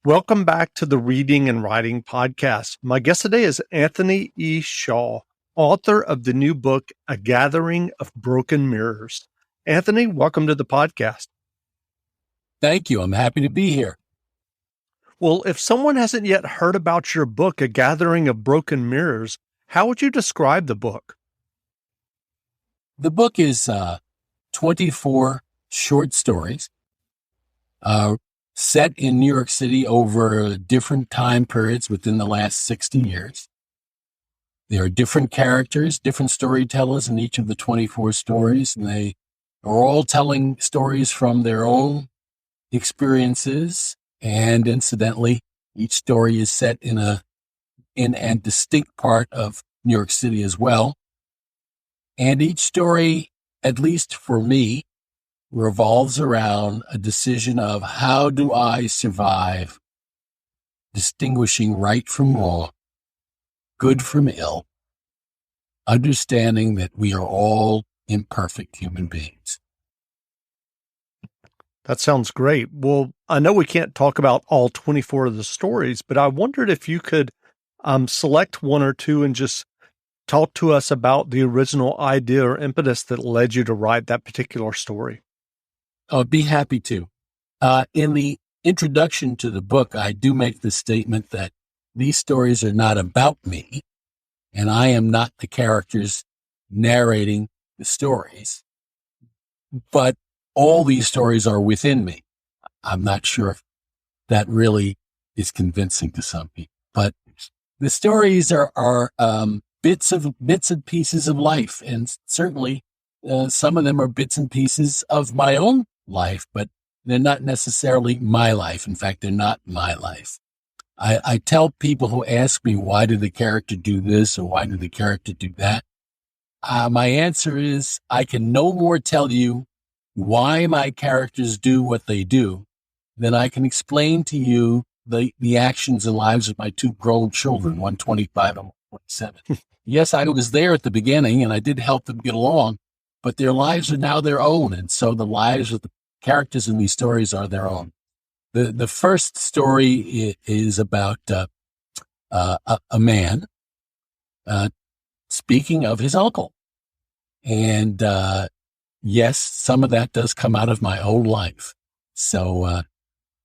Welcome back to the Reading and Writing Podcast. My guest today is Anthony E. Shaw, author of the new book, A Gathering of Broken Mirrors. Anthony, welcome to the podcast. Thank you. I'm happy to be here. Well, if someone hasn't yet heard about your book, A Gathering of Broken Mirrors, how would you describe the book? The book is 24 short stories set in New York City over different time periods within the last 60 years. There are different characters, different storytellers in each of the 24 stories, and they are all telling stories from their own experiences. And incidentally, each story is set in a distinct part of New York City as well. And each story, at least for me, revolves around a decision of how do I survive distinguishing right from wrong, good from ill, understanding that we are all imperfect human beings. That sounds great. Well, I know we can't talk about all 24 of the stories, but I wondered if you could select one or two and just talk to us about the original idea or impetus that led you to write that particular story. I'd be happy to. In the introduction to the book, I do make the statement that these stories are not about me, and I am not the characters narrating the stories, but all these stories are within me. I'm not sure if that really is convincing to some people, but the stories are bits and pieces of life, and certainly some of them are bits and pieces of my own life, but they're not necessarily my life. In fact, they're not my life. I tell people who ask me, why did the character do this or why did the character do that? My answer is, I can no more tell you why my characters do what they do than I can explain to you the actions and lives of my two grown children, 125 and 127. Yes, I was there at the beginning and I did help them get along, but their lives are now their own. And so the lives of the characters in these stories are their own. The first story is about a man speaking of his uncle. And yes, some of that does come out of my own life. So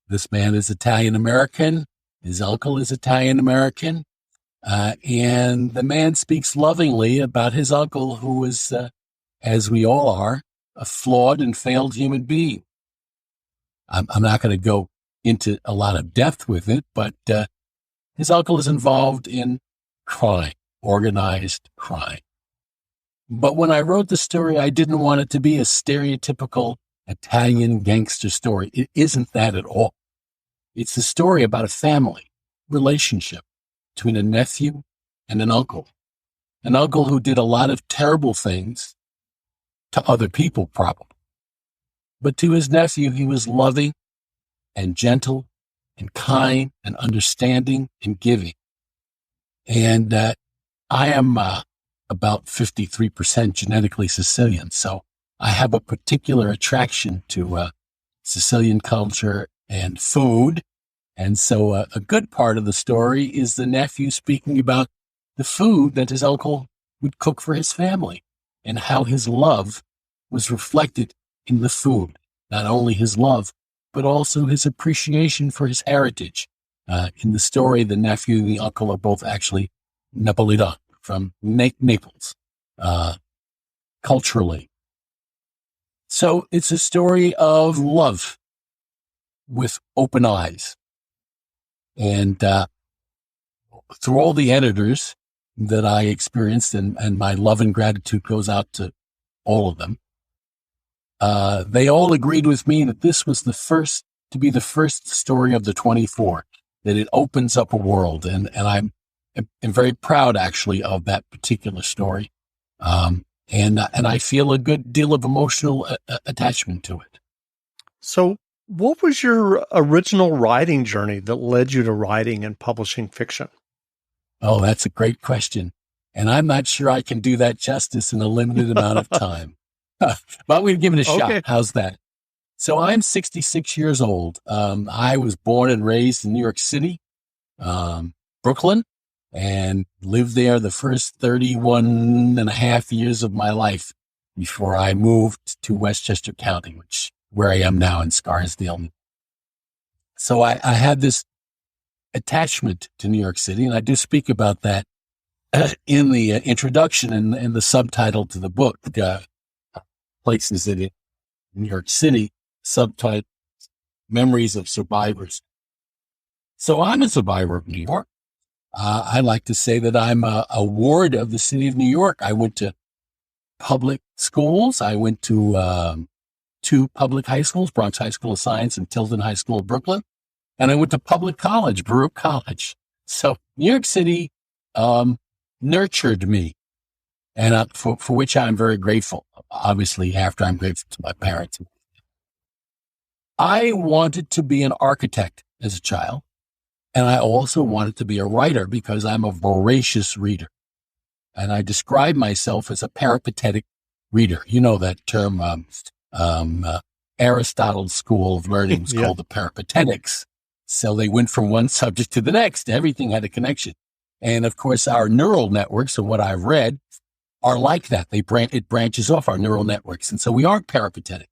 this man is Italian-American. His uncle is Italian-American. And the man speaks lovingly about his uncle, who is, as we all are, a flawed and failed human being. I'm not going to go into a lot of depth with it, but his uncle is involved in crime, organized crime. But when I wrote the story, I didn't want it to be a stereotypical Italian gangster story. It isn't that at all. It's a story about a family relationship between a nephew and an uncle who did a lot of terrible things to other people, probably. But to his nephew, he was loving and gentle and kind and understanding and giving. And I am about 53% genetically Sicilian, so I have a particular attraction to Sicilian culture and food. And so a good part of the story is the nephew speaking about the food that his uncle would cook for his family and how his love was reflected in the food. Not only his love, but also his appreciation for his heritage. In the story, the nephew and the uncle are both actually Napolitan, from Naples, culturally. So it's a story of love with open eyes. And through all the editors that I experienced, and my love and gratitude goes out to all of them, they all agreed with me that this was the first story of the 24, that it opens up a world. And I'm very proud, actually, of that particular story. And I feel a good deal of emotional attachment to it. So what was your original writing journey that led you to writing and publishing fiction? Oh, that's a great question. And I'm not sure I can do that justice in a limited amount of time. But we'll give it a shot. How's that? So I'm 66 years old. I was born and raised in New York City, Brooklyn, and lived there the first 31 and a half years of my life before I moved to Westchester County, where I am now in Scarsdale. So I had this attachment to New York City, and I do speak about that in the introduction and the subtitle to the book, Places in New York City, subtitle Memories of Survivors. So I'm a survivor of New York. I like to say that I'm a ward of the city of New York. I went to public schools. I went to 2 public high schools, Bronx High School of Science and Tilden High School of Brooklyn. And I went to public college, Baruch College. So New York City nurtured me, and for which I'm very grateful. Obviously, after I'm grateful to my parents. I wanted to be an architect as a child, and I also wanted to be a writer because I'm a voracious reader. And I describe myself as a peripatetic reader. You know that term, Aristotle's school of learning was called the Peripatetics. So they went from one subject to the next. Everything had a connection. And of course, our neural networks, and what I've read, are like that. It branches off our neural networks. And so we are peripatetic.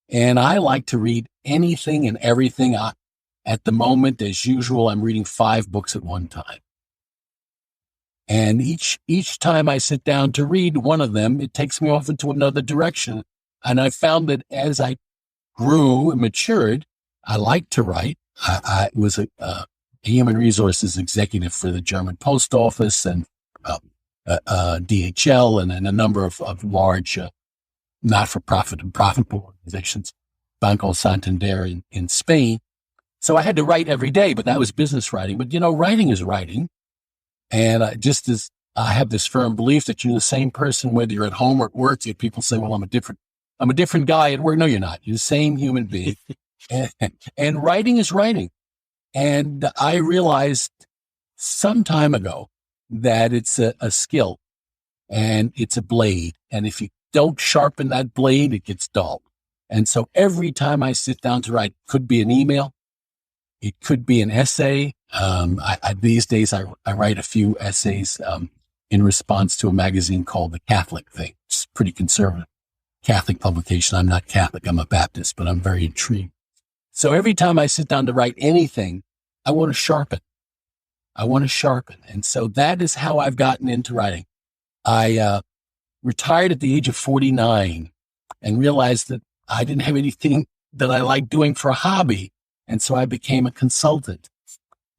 And I like to read anything and everything. At the moment, as usual, I'm reading 5 books at one time. And each time I sit down to read one of them, it takes me off into another direction. And I found that as I grew and matured, I liked to write. I was a human resources executive for the German post office and DHL and a number of large not-for-profit and profitable organizations, Banco Santander in Spain. So I had to write every day, but that was business writing. But, writing is writing. And I have this firm belief that you're the same person, whether you're at home or at work. People say, well, I'm a different guy at work. No, you're not. You're the same human being. And writing is writing. And I realized some time ago that it's a skill and it's a blade. And if you don't sharpen that blade, it gets dull. And so every time I sit down to write, it could be an email. It could be an essay. These days, I write a few essays in response to a magazine called The Catholic Thing. It's pretty conservative Catholic publication. I'm not Catholic. I'm a Baptist, but I'm very intrigued. So every time I sit down to write anything, I want to sharpen. And so that is how I've gotten into writing. I retired at the age of 49 and realized that I didn't have anything that I liked doing for a hobby. And so I became a consultant.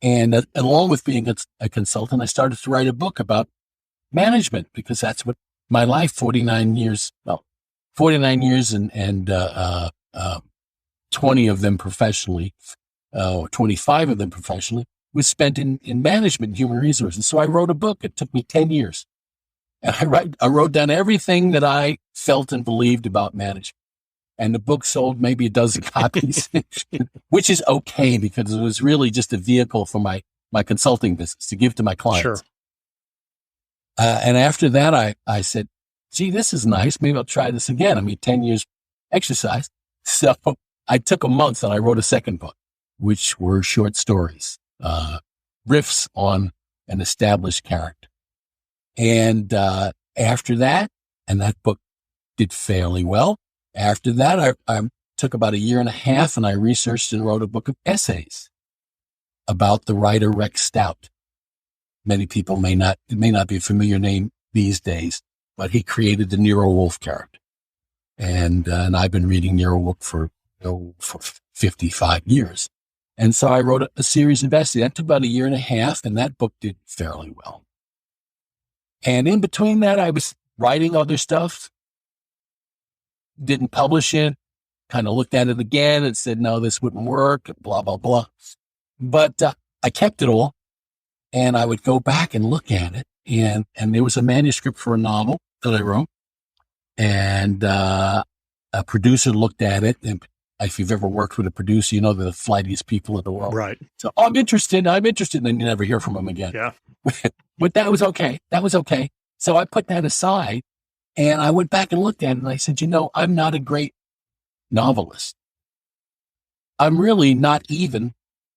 And along with being a consultant, I started to write a book about management because that's what my life, 49 years and 20 of them professionally, 25 of them professionally, was spent in management and human resources. So I wrote a book. It took me 10 years. And I wrote down everything that I felt and believed about management. And the book sold maybe a dozen copies, which is okay because it was really just a vehicle for my consulting business to give to my clients. Sure. And after that, I said, gee, this is nice. Maybe I'll try this again. 10 years exercise. So I took a month and I wrote a second book, which were short stories, riffs on an established character. And after that, and that book did fairly well. After that, I took about a year and a half and I researched and wrote a book of essays about the writer Rex Stout. Many people may not be a familiar name these days, but he created the Nero Wolfe character. And I've been reading Nero Wolfe for 55 years. And so I wrote a series of essays. That took about a year and a half, and that book did fairly well. And in between that, I was writing other stuff. Didn't publish it, kind of looked at it again and said, no, this wouldn't work, blah, blah, blah. But I kept it all, and I would go back and look at it. And there was a manuscript for a novel that I wrote, and a producer looked at it. And if you've ever worked with a producer, you know they're the flightiest people in the world. Right. So I'm interested, and then you never hear from them again. Yeah. But that was okay. So I put that aside. And I went back and looked at it and I said, I'm not a great novelist. I'm really not even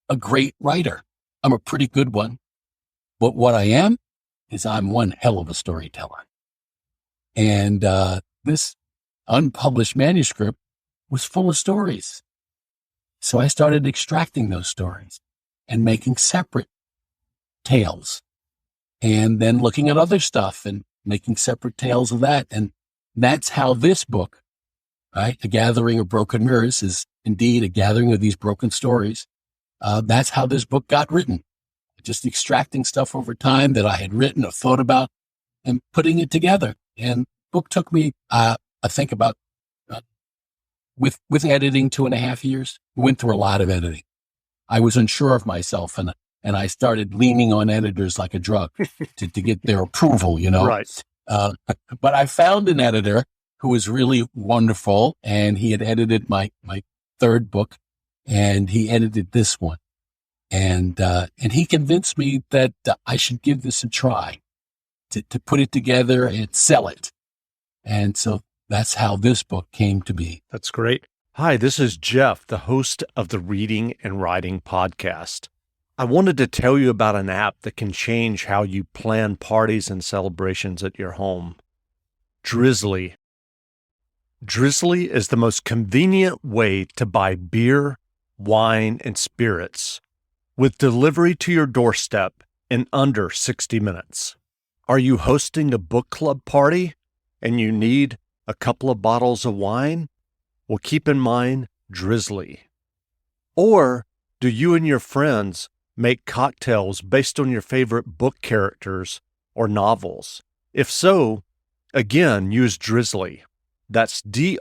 a great writer. I'm a pretty good one. But what I am is I'm one hell of a storyteller. And this unpublished manuscript was full of stories. So I started extracting those stories and making separate tales, and then looking at other stuff and making separate tales of that. And that's how this book, right, A Gathering of Broken Mirrors, is indeed a gathering of these broken stories. That's how this book got written. Just extracting stuff over time that I had written or thought about and putting it together. And the book took me, I think about, with editing, 2.5 years. Went through a lot of editing. I was unsure of myself, and I started leaning on editors like a drug to get their approval, Right. But I found an editor who was really wonderful, and he had edited my third book, and he edited this one. And he convinced me that I should give this a try, to put it together and sell it. And so that's how this book came to be. That's great. Hi, this is Jeff, the host of the Reading and Writing Podcast. I wanted to tell you about an app that can change how you plan parties and celebrations at your home. Drizzly. Drizzly is the most convenient way to buy beer, wine, and spirits, with delivery to your doorstep in under 60 minutes. Are you hosting a book club party and you need a couple of bottles of wine? Well, keep in mind Drizzly. Or do you and your friends make cocktails based on your favorite book characters or novels? If so, again, use Drizzly. That's DRIZLY.com.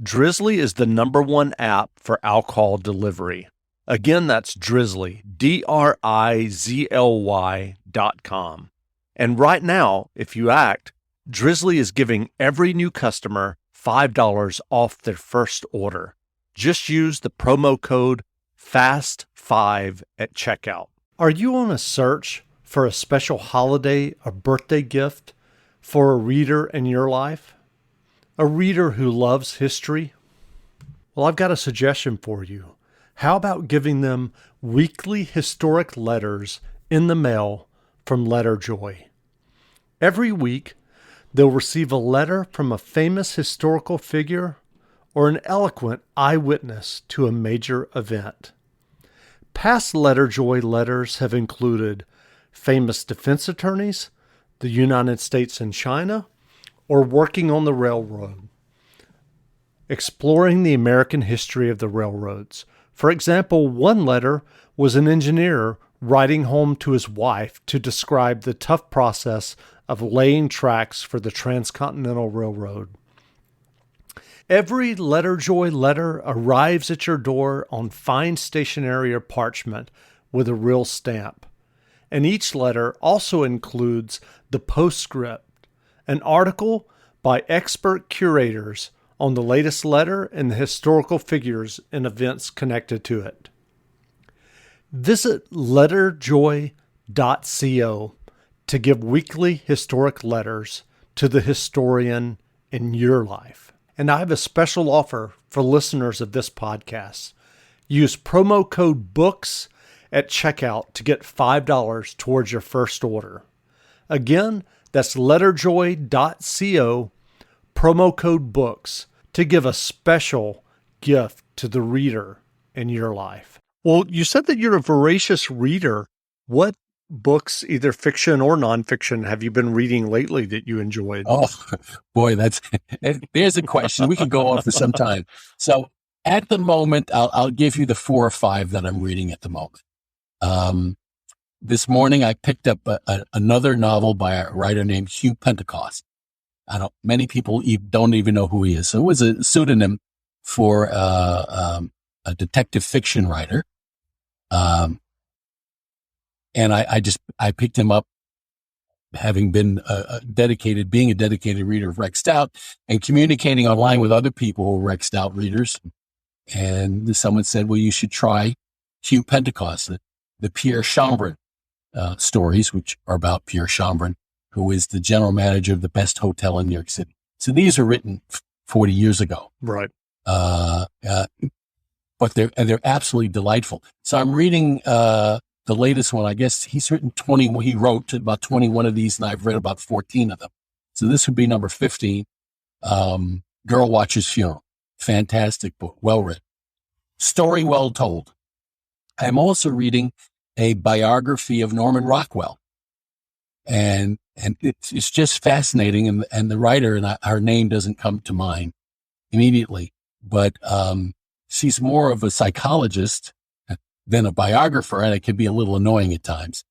Drizzly is the #1 app for alcohol delivery. Again, that's Drizzly, DRIZLY.com. And right now, if you act, Drizzly is giving every new customer $5 off their first order. Just use the promo code FAST5 at checkout. Are you on a search for a special holiday or birthday gift for a reader in your life? A reader who loves history? Well, I've got a suggestion for you. How about giving them weekly historic letters in the mail from Letterjoy? Every week, they'll receive a letter from a famous historical figure or an eloquent eyewitness to a major event. Past Letterjoy letters have included famous defense attorneys, the United States and China, or working on the railroad, exploring the American history of the railroads. For example, one letter was an engineer writing home to his wife to describe the tough process of laying tracks for the Transcontinental Railroad. Every Letterjoy letter arrives at your door on fine stationery or parchment with a real stamp. And each letter also includes the postscript, an article by expert curators on the latest letter and the historical figures and events connected to it. Visit letterjoy.co to give weekly historic letters to the historian in your life. And I have a special offer for listeners of this podcast. Use promo code BOOKS at checkout to get $5 towards your first order. Again, that's letterjoy.co, promo code BOOKS, to give a special gift to the reader in your life. Well, you said that you're a voracious reader. What books, either fiction or nonfiction, have you been reading lately that you enjoyed? Oh, boy, there's a question. We could go on for some time. So at the moment, I'll give you the 4 or 5 that I'm reading at the moment. This morning, I picked up another novel by a writer named Hugh Pentecost. Many people don't even know who he is. So it was a pseudonym for a detective fiction writer. And I picked him up, having been being a dedicated reader of Rex Stout and communicating online with other people who were Rex Stout readers. And someone said, well, you should try Hugh Pentecost, the Pierre Chambrin stories, which are about Pierre Chambrin, who is the general manager of the best hotel in New York City. So these are written 40 years ago. Right. But they're absolutely delightful. So I'm reading the latest one. I guess he wrote about 21 of these, and I've read about 14 of them. So this would be number 15. Girl Watcher's Funeral. Fantastic book. Well written. Story well told. I'm also reading a biography of Norman Rockwell. And it's just fascinating. And the writer, and her name doesn't come to mind immediately, but she's more of a psychologist than a biographer, and it can be a little annoying at times,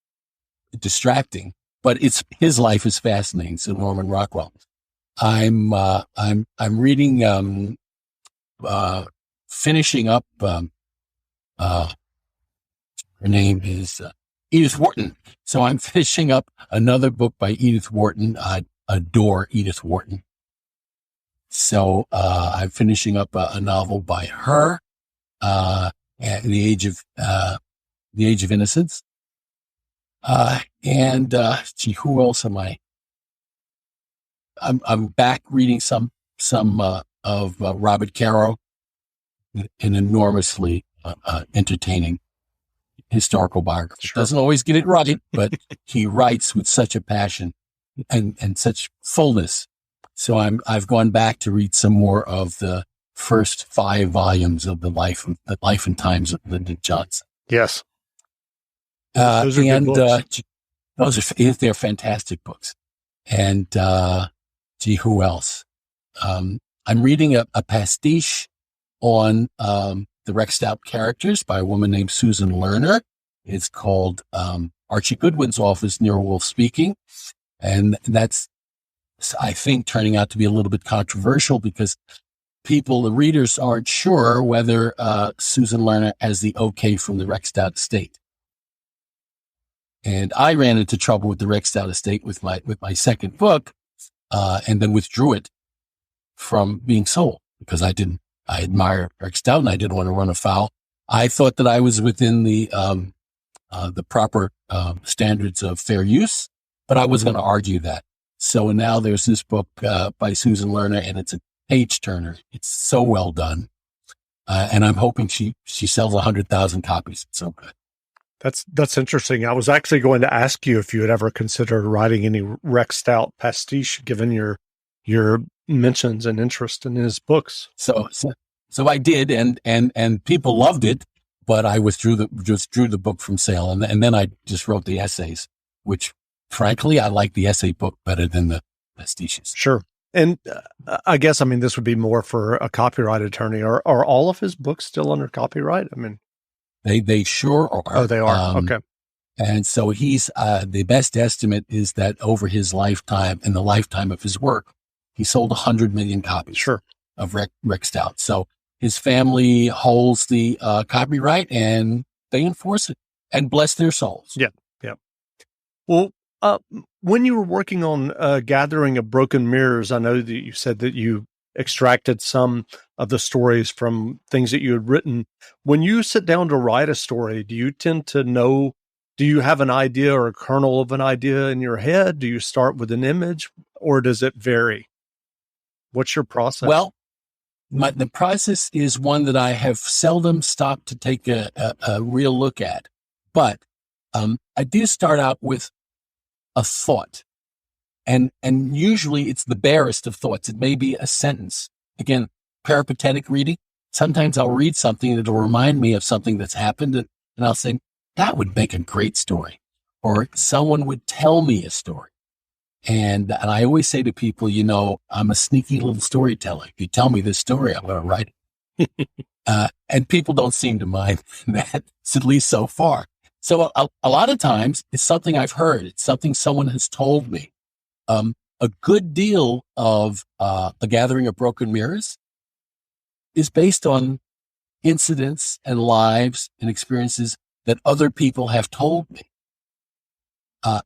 distracting. But his life is fascinating. So Norman Rockwell. I'm reading, finishing up. Her name is Edith Wharton. So I'm finishing up another book by Edith Wharton. I adore Edith Wharton. So I'm finishing up a novel by her, at The Age of Innocence. Who else am I? I'm back reading some of Robert Caro, an enormously entertaining historical biography. Sure. Doesn't always get it right, but he writes with such a passion and such fullness. So I've gone back to read some more of the first 5 volumes of the life and times of Lyndon Johnson. Yes. Those are good books. They're fantastic books. And, who else? I'm reading a pastiche on, the Rex Stout characters by a woman named Susan Lerner. It's called, Archie Goodwin's Office Near Wolf Speaking. And that's, I think, turning out to be a little bit controversial because the readers aren't sure whether, Susan Lerner has the okay from the Rex Stout estate. And I ran into trouble with the Rex Stout estate with my second book, and then withdrew it from being sold because I admire Rex Stout and I didn't want to run afoul. I thought that I was within the proper, standards of fair use, but I was going to argue that. So now there's this book, by Susan Lerner, and it's a page turner. It's so well done. And I'm hoping she sells 100,000 copies. It's so good. That's interesting. I was actually going to ask you if you had ever considered writing any Rex Stout pastiche, given your mentions and interest in his books. So I did, and people loved it, but I withdrew the book from sale, and then I just wrote the essays, which frankly I like the essay book better than the pastiches. Sure. And I guess, this would be more for a copyright attorney. Are all of his books still under copyright? They sure are. Oh, they are. Okay. And so he's, the best estimate is that over his lifetime and the lifetime of his work, he sold 100 million copies. Sure. Of Rex Stout. So his family holds the copyright and they enforce it, and bless their souls. Yeah. Yeah. Well, when you were working on Gathering of Broken Mirrors, I know that you said that you extracted some of the stories from things that you had written. When you sit down to write a story, do you tend to know, do you have an idea or a kernel of an idea in your head? Do you start with an image, or does it vary? What's your process? Well, the process is one that I have seldom stopped to take a real look at, but I do start out with a thought. And usually it's the barest of thoughts. It may be a sentence. Again, peripatetic reading. Sometimes I'll read something that'll remind me of something that's happened, and I'll say, that would make a great story. Or someone would tell me a story. And I always say to people, I'm a sneaky little storyteller. If you tell me this story, I'm going to write it. And people don't seem to mind that, at least so far. So a lot of times it's something I've heard. It's something someone has told me. A good deal of The Gathering of Broken Mirrors is based on incidents and lives and experiences that other people have told me.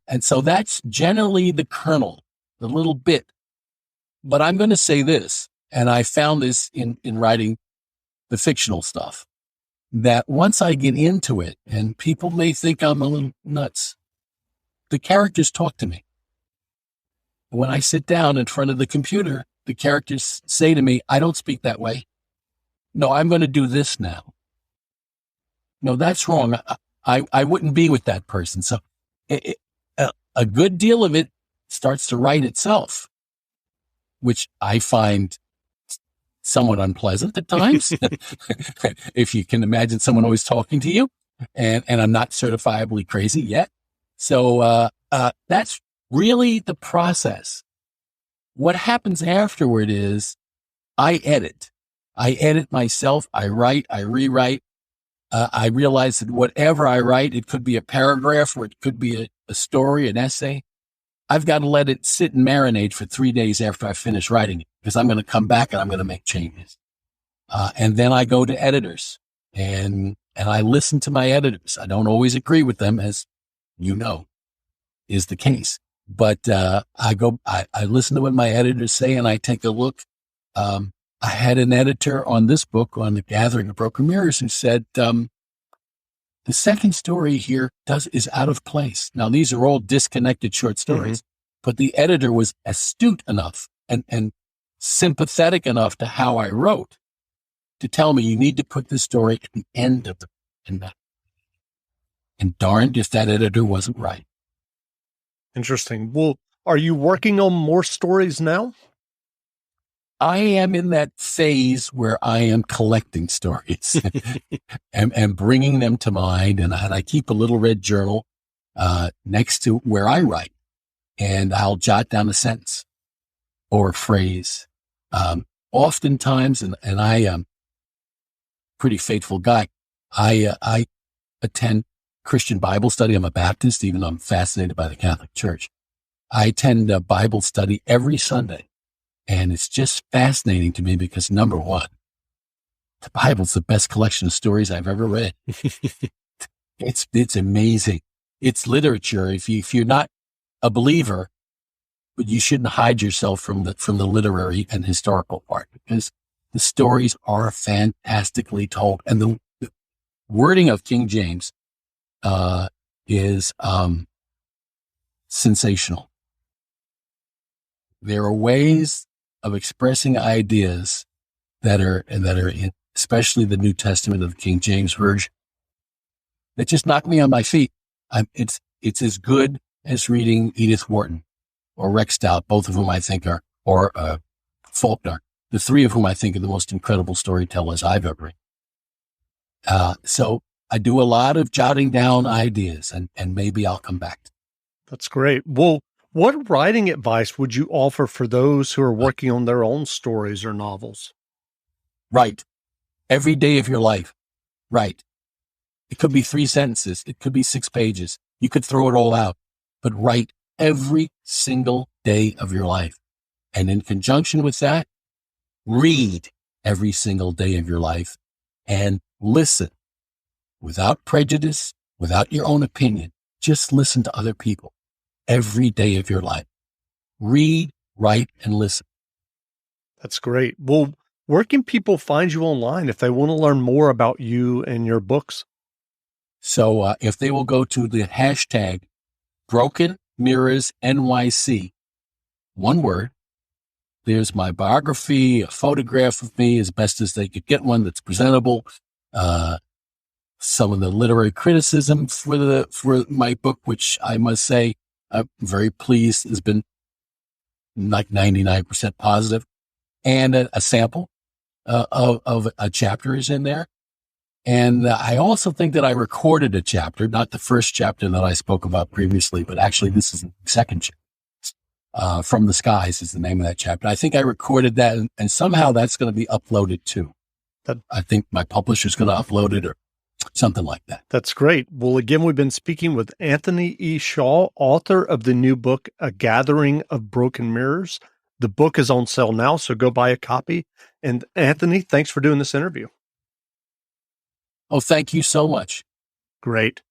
And so that's generally the kernel, the little bit. But I'm going to say this, and I found this in writing the fictional stuff, that once I get into it, and people may think I'm a little nuts, the characters talk to me. When I sit down in front of the computer the characters say to me, I don't speak that way. No, I'm going to do this now. No, that's wrong. I wouldn't be with that person. So a good deal of it starts to write itself, which I find somewhat unpleasant at times. If you can imagine someone always talking to you, and I'm not certifiably crazy yet. So that's really the process. What happens afterward is I edit. I edit myself. I write, I rewrite. I realize that whatever I write, it could be a paragraph or it could be a story, an essay. I've got to let it sit and marinate for 3 days after I finish writing it, because I'm going to come back and I'm going to make changes. And then I go to editors and I listen to my editors. I don't always agree with them, as you know, is the case. But I listen to what my editors say and I take a look. I had an editor on this book, on The Gathering of Broken Mirrors, who said, the second story here is out of place. Now, these are all disconnected short stories, but the editor was astute enough and sympathetic enough to how I wrote to tell me, you need to put this story at the end of the book. And darned if that editor wasn't right. Interesting. Well, are you working on more stories now? I am in that phase where I am collecting stories and bringing them to mind. And I keep a little red journal next to where I write, and I'll jot down a sentence or a phrase. Oftentimes, and I am a pretty faithful guy, I attend Christian Bible study. I'm a Baptist, even though I'm fascinated by the Catholic Church. I attend a Bible study every Sunday. And it's just fascinating to me because, number one, the Bible's the best collection of stories I've ever read. It's amazing. It's literature. If you're not a believer, but you shouldn't hide yourself from the literary and historical part, because the stories are fantastically told. And the wording of King James is sensational. There are ways of expressing ideas that are in, especially the New Testament of the King James Version, that just knock me on my feet. It's as good as reading Edith Wharton or Rex Stout, both of whom I think or Faulkner, the three of whom I think are the most incredible storytellers I've ever read. So I do a lot of jotting down ideas, and maybe I'll come back to. That's great. Well, what writing advice would you offer for those who are working on their own stories or novels? Write every day of your life. Write. It could be 3 sentences. It could be 6 pages. You could throw it all out, but write every single day of your life. And in conjunction with that, read every single day of your life and listen without prejudice, without your own opinion. Just listen to other people. Every day of your life. Read, write, and listen. That's great. Well, where can people find you online if they want to learn more about you and your books? So if they will go to the hashtag Broken Mirrors NYC, one word, there's my biography, a photograph of me as best as they could get one that's presentable, some of the literary criticism for my book, which I must say, I'm very pleased, has been like 99% positive, and a sample of a chapter is in there. And I also think that I recorded a chapter, not the first chapter that I spoke about previously, but actually this is the second chapter. From the Skies is the name of that chapter. I think I recorded that, and somehow that's going to be uploaded too. I think my publisher's going to upload it or something like that. That's great. Well, again, we've been speaking with Anthony E. Shaw, author of the new book, A Gathering of Broken Mirrors. The book is on sale now, so go buy a copy. And Anthony, thanks for doing this interview. Oh, thank you so much. Great.